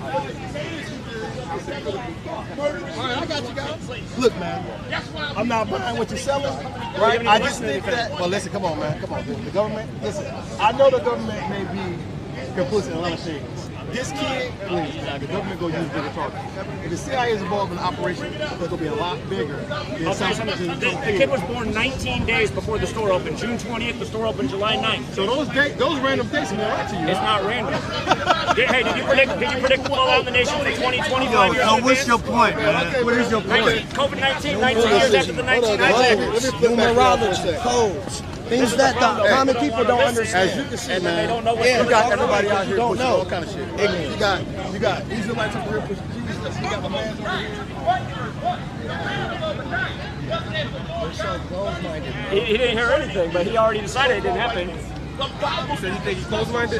I got you guys. Look, man, I'm not buying what you're selling. Right? I just think that. Well, listen, come on, man, come on. The government. Listen, I know the government may be complicit in a lot of things. This kid, please, the government go use bigger targets. If the CIA is involved in the operation, it's going to be a lot bigger. I'll tell you something. The kid was born 19 days before the store opened. June 20th, the store opened July 9th. So those random dates are right to you. It's not random. Hey, did you predict the fallout in the nation for 2025 years? So what's your point, man? What is your point? COVID-19, 19 years after the 1990s. Numerology, codes. Things that the common people don't understand. As you can see, man, They don't know what's you going got on. everybody out here Don't pushing know. all kind of shit. You got Israelites up here pushing Jesus. You got my man over here. They're so close-minded. He didn't hear anything, but he already decided it didn't happen. You said you think he's close-minded?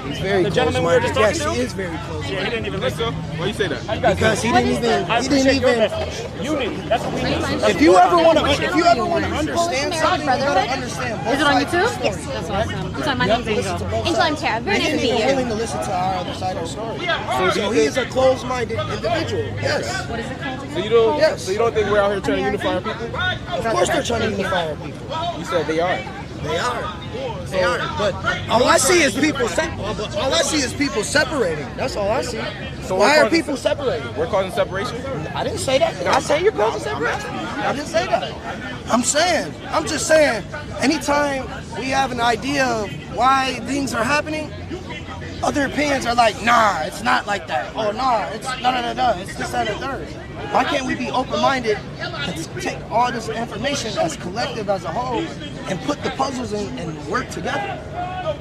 He's very The gentleman we were just close-minded. talking Yes, to? he is very close-minded. Yeah, he didn't even listen. Why you say that? Because he didn't even. I appreciate your message. Unity. That's what we need. If you ever want to understand something, you gotta understand both Is it on sides of the YouTube? story. Yes, that's awesome. I'm sorry, my You have name's to listen to Angel. both Angel, I'm sides. Tara. Very He nice to isn't meet even you. willing to listen to our other side of the story. So he is a closed-minded individual. Yes. What is it called again? Yes. So you don't think we're out here trying to unify our people? Of course they're trying to unify our people. You said they are. They are. They are. But all I see is people. All I see is people separating. That's all I see. So why we're are people separating? We're causing separation? I didn't say that. Did I say you're causing separation? I didn't say that. I'm just saying, anytime we have an idea of why things are happening, other opinions are like, nah, it's not like that. Oh, nah, it's it's this, that, and the third. Why can't we be open-minded and take all this information as collective as a whole and put the puzzles in and work together?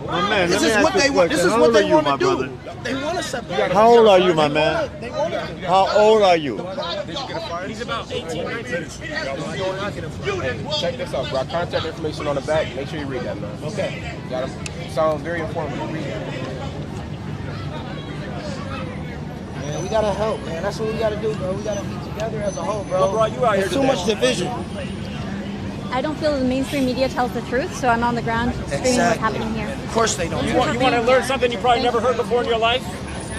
My man, This let me is ask what you a they want. This question. is How what old are they you, want my to do. brother? They want to separate. How old are you, my man? They want to. How old are you? He's about 18, 19. Check this out, bro. Contact information on the back. Make sure you read that, man. Okay. Got him. Sounds very informative. Read it. Man, we gotta help, man. That's what we gotta do, bro. We gotta be together as a whole, bro. What brought you out here There's too today? much division. I don't feel the mainstream media tells the truth, so I'm on the ground screaming what's happening here. Of course they don't. You want to learn something you probably never heard before in your life?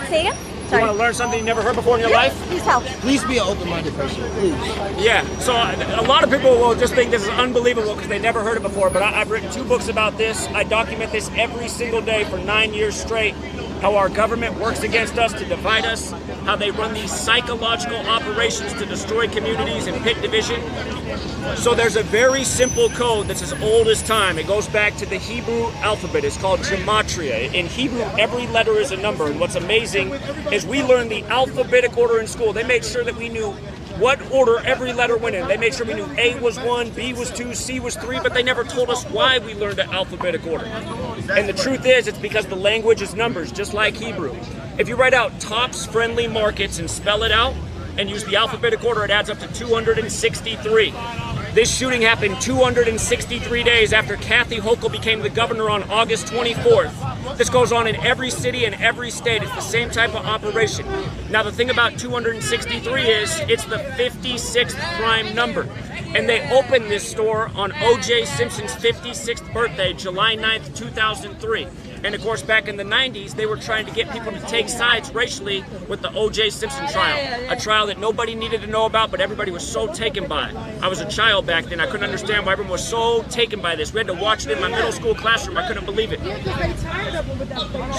Say again? You Sorry. want to learn something you never heard before in your life? Please help. Please be an open-minded person, please. Yeah, so a lot of people will just think this is unbelievable because they never heard it before, but I've written 2 books about this. I document this every single day for 9 years straight, how our government works against us to divide us, how they run these psychological operations to destroy communities and pick division. So there's a very simple code that's as old as time. It goes back to the Hebrew alphabet. It's called gematria. In Hebrew, every letter is a number, and what's amazing is we learned the alphabetic order in school. They made sure that we knew what order every letter went in. They made sure we knew A was 1, B was 2, C was 3, but they never told us why we learned the alphabetic order. And the truth is, it's because the language is numbers, just like Hebrew. If you write out Tops Friendly Markets and spell it out and use the alphabetic order, it adds up to 263. This shooting happened 263 days after Kathy Hochul became the governor on August 24th. This goes on in every city and every state. It's the same type of operation. Now, the thing about 263 is it's the 56th prime number. And they opened this store on O.J. Simpson's 56th birthday, July 9th, 2003. And of course, back in the 90s, they were trying to get people to take sides racially with the O.J. Simpson trial. A trial that nobody needed to know about, but everybody was so taken by it. I was a child back then. I couldn't understand why everyone was so taken by this. We had to watch it in my middle school classroom. I couldn't believe it.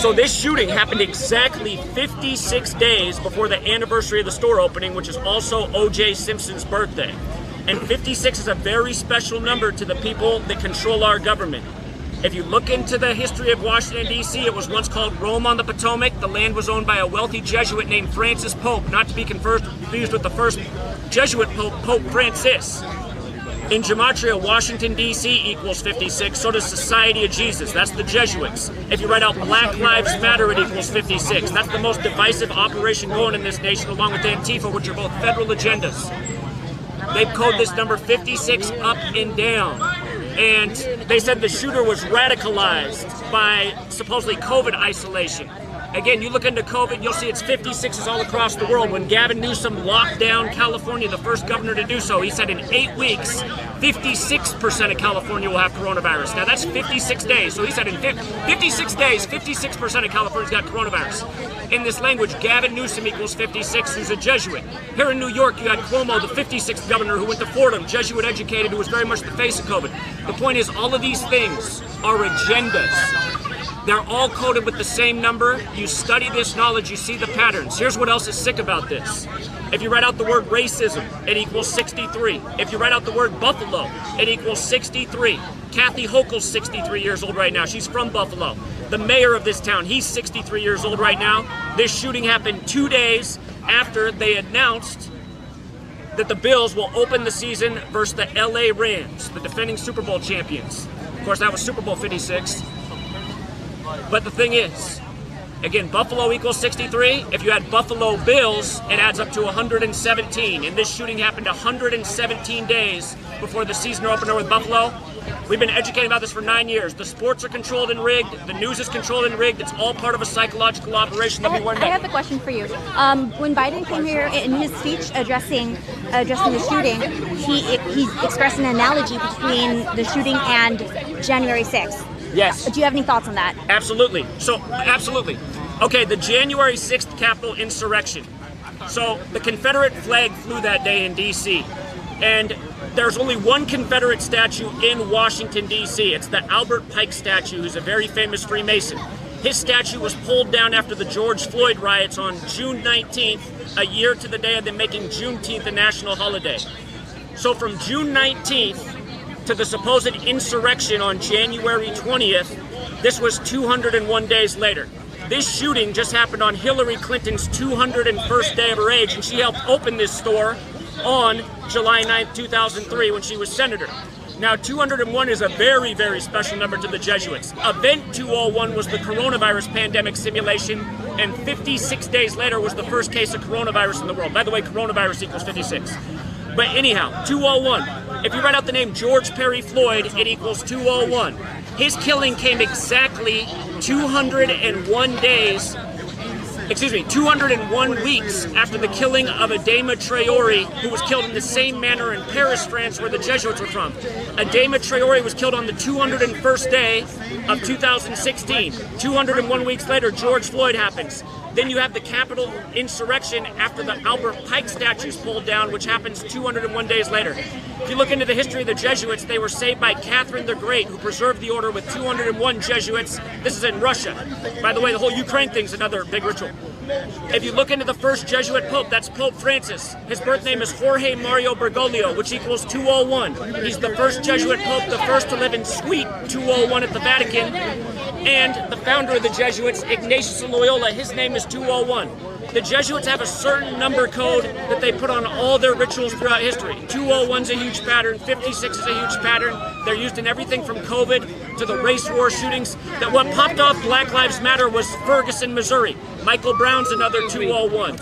So this shooting happened exactly 56 days before the anniversary of the store opening, which is also O.J. Simpson's birthday. And 56 is a very special number to the people that control our government. If you look into the history of Washington, D.C., it was once called Rome on the Potomac. The land was owned by a wealthy Jesuit named Francis Pope, not to be confused with the first Jesuit Pope, Pope Francis. In Gematria, Washington, D.C. equals 56, so does Society of Jesus. That's the Jesuits. If you write out Black Lives Matter, it equals 56. That's the most divisive operation going in this nation, along with Antifa, which are both federal agendas. They've coded this number 56 up and down. And they said the shooter was radicalized by supposedly COVID isolation. Again, you look into COVID, you'll see it's 56s all across the world. When Gavin Newsom locked down California, the first governor to do so, he said in 8 weeks, 56% of California will have coronavirus. Now that's 56 days. So he said in 56 days, 56% of California's got coronavirus. in this language. Gavin Newsom equals 56, who's a Jesuit. Here in New York, you had Cuomo, the 56th governor who went to Fordham, Jesuit educated, who was very much the face of COVID. The point is, all of these things are agendas. They're all coded with the same number. You study this knowledge, you see the patterns. Here's what else is sick about this. If you write out the word racism, it equals 63. If you write out the word Buffalo, it equals 63. Kathy Hochul's 63 years old right now. She's from Buffalo. The mayor of this town, he's 63 years old right now. This shooting happened 2 days after they announced that the Bills will open the season versus the LA Rams, the defending Super Bowl champions. Of course, that was Super Bowl 56. But the thing is, again, Buffalo equals 63. If you had Buffalo Bills, it adds up to 117. And this shooting happened 117 days before the season opener with Buffalo. We've been educating about this for 9 years. The sports are controlled and rigged. The news is controlled and rigged. It's all part of a psychological operation that we weren't. I have a question for you. When Biden came here in his speech addressing the shooting, he expressed an analogy between the shooting and January 6th. Yes. Do you have any thoughts on that? Absolutely. Absolutely. Okay, the January 6th Capitol insurrection. So the Confederate flag flew that day in D.C. And there's only one Confederate statue in Washington, D.C. It's the Albert Pike statue, who's a very famous Freemason. His statue was pulled down after the George Floyd riots on June 19th, a year to the day of them making Juneteenth a national holiday. So from June 19th to the supposed insurrection on January 20th, this was 201 days later. This shooting just happened on Hillary Clinton's 201st day of her age, and she helped open this store on July 9th, 2003, when she was senator. Now, 201 is a very, very special number to the Jesuits. Event 201 was the coronavirus pandemic simulation, and 56 days later was the first case of coronavirus in the world. By the way, coronavirus equals 56. But anyhow, 201. If you write out the name George Perry Floyd, it equals 201. His killing came exactly 201 weeks after the killing of Adama Traore, who was killed in the same manner in Paris, France, where the Jesuits were from. Adama Traore was killed on the 201st day of 2016. 201 weeks later, George Floyd happens. Then you have the Capitol insurrection after the Albert Pike statue is pulled down, which happens 201 days later. If you look into the history of the Jesuits, they were saved by Catherine the Great, who preserved the order with 201 Jesuits. This is in Russia. By the way, the whole Ukraine thing's another big ritual. If you look into the first Jesuit Pope, that's Pope Francis. His birth name is Jorge Mario Bergoglio, which equals 201. He's the first Jesuit Pope, the first to live in Suite 201 at the Vatican. And the founder of the Jesuits, Ignatius of Loyola, his name is 201. The Jesuits have a certain number code that they put on all their rituals throughout history. 201's a huge pattern, 56 is a huge pattern. They're used in everything from COVID to the race war shootings. That what popped off Black Lives Matter was Ferguson, Missouri. Michael Brown's another 201.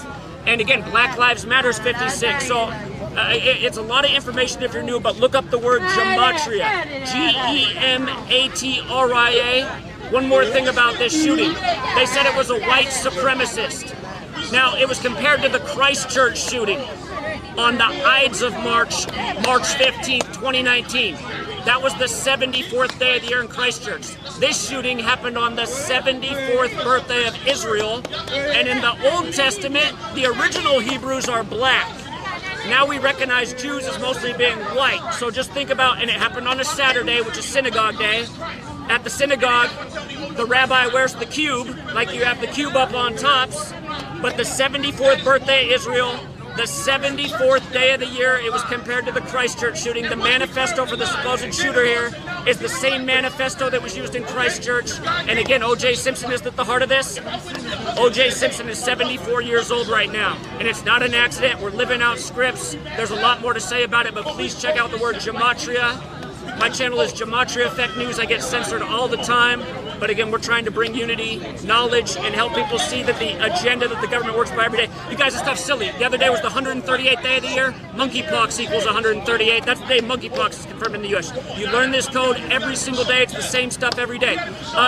And again, Black Lives Matter's 56. So it's a lot of information if you're new, but look up the word gematria. Gematria. One more thing about this shooting. They said it was a white supremacist. Now, it was compared to the Christchurch shooting on the Ides of March 15th, 2019. That was the 74th day of the year in Christchurch. This shooting happened on the 74th birthday of Israel. And in the Old Testament, the original Hebrews are black. Now we recognize Jews as mostly being white. So just think about, and it happened on a Saturday, which is synagogue day. At the synagogue, the rabbi wears the cube, like you have the cube up on tops. But the 74th birthday of Israel, the 74th day of the year, it was compared to the Christchurch shooting. The manifesto for the supposed shooter here is the same manifesto that was used in Christchurch. And again, O.J. Simpson is at the heart of this. O.J. Simpson is 74 years old right now. And it's not an accident. We're living out scripts. There's a lot more to say about it, but please check out the word gematria. My channel is Gematria Effect News. I get censored all the time. But again, we're trying to bring unity, knowledge, and help people see that the agenda that the government works by every day. You guys, this stuff's silly. The other day was the 138th day of the year. Monkeypox equals 138. That's the day monkeypox is confirmed in the U.S. You learn this code every single day. It's the same stuff every day.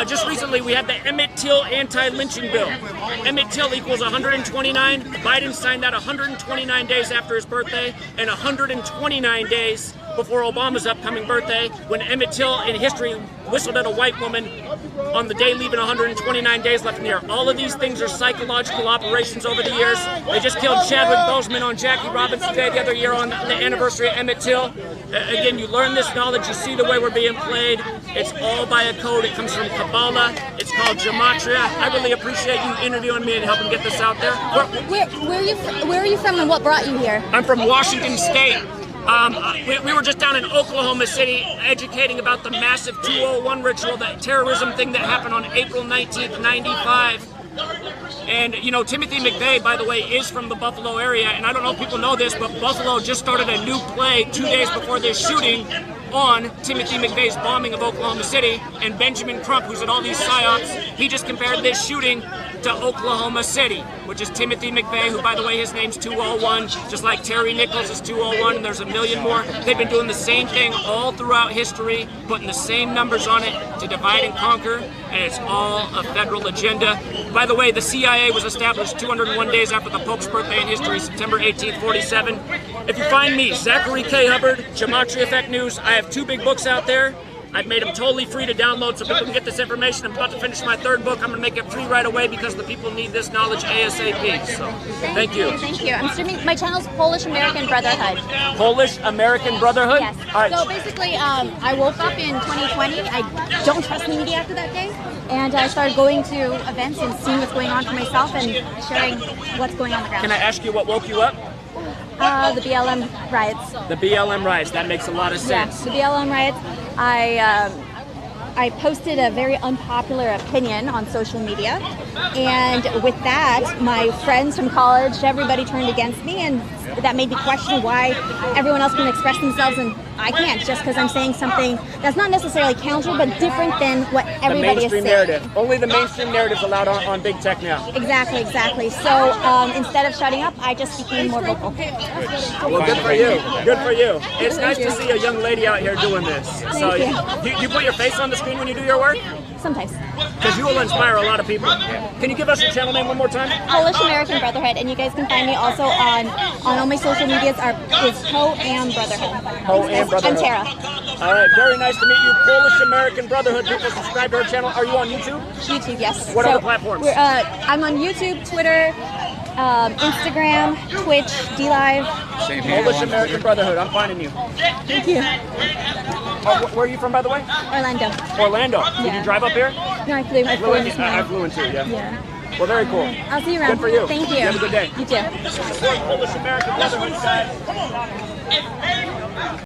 Just recently, we had the Emmett Till anti-lynching bill. Emmett Till equals 129. Biden signed that 129 days after his birthday and 129 days before Obama's upcoming birthday, when Emmett Till in history whistled at a white woman on the day leaving 129 days left in the year. All of these things are psychological operations over the years. They just killed Chadwick Boseman on Jackie Robinson Day the other year on the anniversary of Emmett Till. Again, you learn this knowledge, you see the way we're being played. It's all by a code. It comes from Kabbalah. It's called Gematria. I really appreciate you interviewing me and helping get this out there. Where are you from and what brought you here? I'm from Washington State. We were just down in Oklahoma City educating about the massive 201 ritual, that terrorism thing that happened on April 19th, 95. And, you know, Timothy McVeigh, by the way, is from the Buffalo area. And I don't know if people know this, but Buffalo just started a new play 2 days before this shooting on Timothy McVeigh's bombing of Oklahoma City. And Benjamin Crump, who's at all these psyops, he just compared this shooting to Oklahoma City, which is Timothy McVeigh, who, by the way, his name's 201, just like Terry Nichols is 201, and there's a million more. They've been doing the same thing all throughout history, putting the same numbers on it to divide and conquer, and it's all a federal agenda. By the way, the CIA was established 201 days after the Pope's birthday in history, September 18th, 47. If you find me, Zachary K. Hubbard, Gematria Effect News, I have 2 big books out there. I've made them totally free to download so people can get this information. I'm about to finish my 3rd book. I'm going to make it free right away because the people need this knowledge ASAP. So, thank you. Thank you. I'm streaming. My channel's Polish American Brotherhood. Polish American Brotherhood? Yes. All right. So basically, I woke up in 2020. I don't trust the media after that day. And I started going to events and seeing what's going on for myself and sharing what's going on the ground. Can I ask you what woke you up? The BLM riots. The BLM riots. That makes a lot of sense. Yeah, the BLM riots. I posted a very unpopular opinion on social media, and with that, my friends from college, everybody turned against me, and that made me question why everyone else can express themselves and I can't, just because I'm saying something that's not necessarily counter, but different than what everybody is saying. The mainstream narrative. Only the mainstream narrative's allowed on big tech now. Exactly. So instead of shutting up, I just became more vocal. Well, good for you. Good for you. It's nice to see a young lady out here doing this. So you put your face on the screen when you do your work? Sometimes. Because you will inspire a lot of people. Can you give us your channel name one more time? Polish American Brotherhood, and you guys can find me also on all my social medias is Ho-Am Brotherhood. Ho-Am Brotherhood. I'm Tara. All right, very nice to meet you. Polish American Brotherhood. People subscribe to her channel. Are you on YouTube? YouTube, yes. What other platforms? I'm on YouTube, Twitter, Instagram, Twitch, DLive. Same here. Polish American Brotherhood. I'm finding you. Thank you. Where are you from, by the way? Orlando. Orlando. Did you drive up here? No, I flew. I flew in this I morning. flew in too, yeah. Yeah. Well, very cool. I'll see you around. Good for you. Thank you. You have a good day. You too. Polish American Brotherhood, guys.